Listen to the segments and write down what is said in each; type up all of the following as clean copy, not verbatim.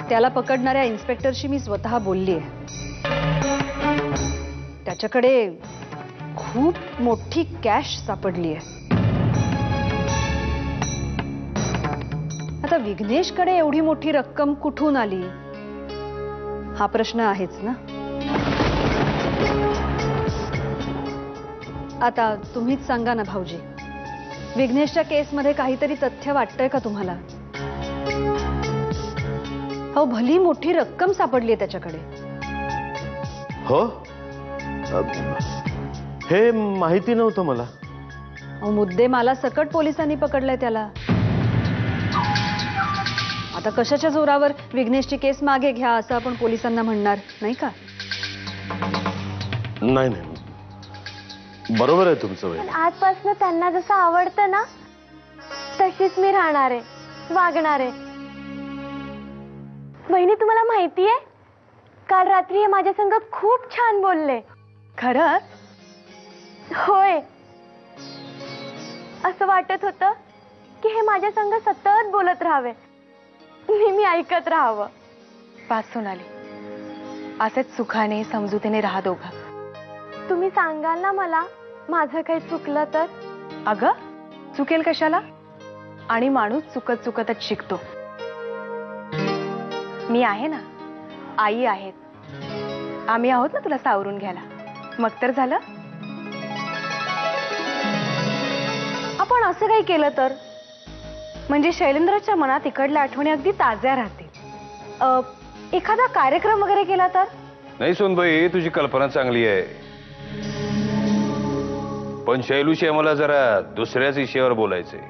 त्याला पकडणाऱ्या इन्स्पेक्टरशी मी स्वतः बोलली आहे. त्याच्याकडे खूप मोठी कॅश सापडली आहे. आता विघ्नेशकडे एवढी मोठी रक्कम कुठून आली हा प्रश्न आहेच ना. आता तुम्हीच सांगा ना भाऊजी, विघ्नेशच्या केसमध्ये काहीतरी तथ्य वाटतंय का तुम्हाला? हो, भली मोठी रक्कम सापडली आहे त्याच्याकडे. हो, हे माहिती नव्हतं मला. मुद्दे मला सकट पोलिसांनी पकडलंय त्याला. आता कशाच्या जोरावर विघ्नेशची केस मागे घ्या असं आपण पोलिसांना म्हणणार नाही का? नाही नाही, बरोबर आहे तुमचं. पण आजपासून त्यांना जसं आवडतं ना तशीच मी राहणार आहे, वागणार आहे. वहिनी, तुम्हाला माहिती आहे काल रात्री हे माझ्या संग खूप छान बोलले. खरंच? होय, असं वाटत होतं की हे माझ्या संग सतत बोलत राहावे, मी ऐकत राहावं. पास सोनाली, असेच सुखाने समजुतीने राहा दोघं. तुम्ही सांगाल ना मला माझं काही चुकलं तर? अगं, चुकेल कशाला? आणि माणूस चुकत चुकतच शिकतो. मी आहे ना, आई आहेत, आम्ही आहोत ना तुला सावरून घ्यायला. मग तर झालं. आपण असं काही केलं तर म्हणजे शैलेंद्रच्या मनात इकडल्या आठवणी अगदी ताज्या राहतील. एखादा कार्यक्रम वगैरे केला तर? नाही सोनबाई, तुझी कल्पना चांगली आहे, पण शैलूशी आम्हाला जरा दुसऱ्याच विषयावर बोलायचंय.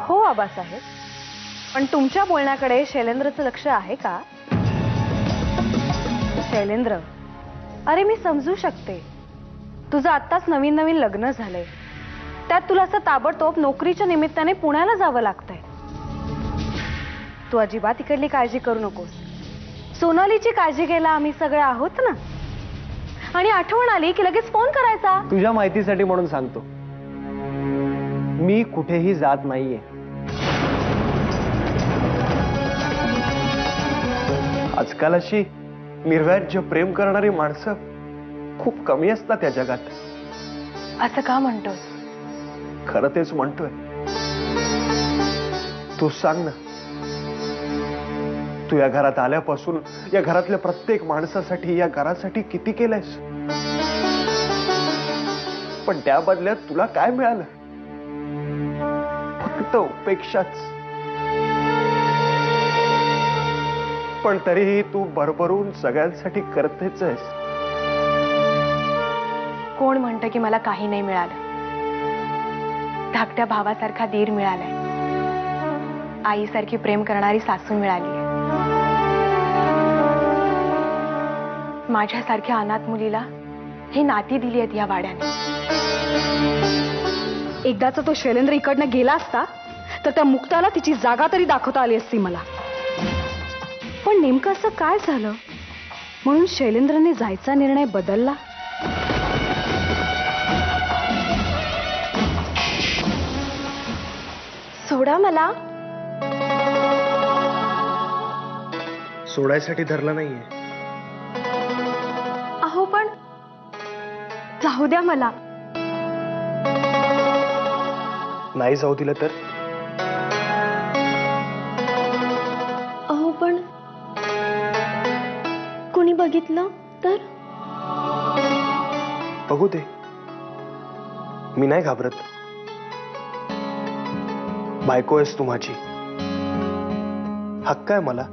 हो आबासाहेब, पण तुमच्या बोलण्याकडे शैलेंद्रचं लक्ष आहे का? शैलेंद्र, अरे मी समजू शकते, तुझं आत्ताच नवीन नवीन लग्न झालंय, त्यात तुला असं ताबडतोब नोकरीच्या निमित्ताने पुण्याला जावं लागतंय. तू अजिबात इकडली काळजी करू नकोस. सोनालीची काळजी घ्यायला आम्ही सगळे आहोत ना. आणि आठवण आली की लगेच फोन करायचा. तुझ्या माहितीसाठी म्हणून सांगतो, मी कुठेही जात नाहीये. आजकाल अशी निर्व्याज्य प्रेम करणारी माणसं खूप कमी असतात या जगात. असं का म्हणतोस? खरं तेच म्हणतोय. तू सांग ना, तू या घरात आल्यापासून या घरातल्या प्रत्येक माणसासाठी, या घरासाठी किती केलंयस, पण त्या बदल्यात तुला काय मिळालं? फक्त उपेक्षाच. पण तरीही तू भरभरून सगळ्यांसाठी करतेच आहेस. कोण म्हणतं की मला काही नाही मिळालं? धाकट्या भावासारखा दीर मिळालाय, आईसारखी प्रेम करणारी सासू मिळाली. माझ्यासारख्या अनाथ मुलीला ही नाती दिली आहेत या वाड्याने. एकदाचा तो शैलेंद्र इकडनं गेला असता तर त्या मुक्ताला तिची जागा तरी दाखवता आली असती मला. पण नेमकं असं काय झालं म्हणून शैलेंद्रने जायचा निर्णय बदलला? सोडा मला. सोडायसाठी धरलं नाहीये. अहो पण जाऊ द्या मला. नाही जाऊ दिलं तर? अहो पण कोणी बघितलं तर? बघू दे, मी नाही घाबरत. बायको आहेस तू माझी, हक्क आहे मला.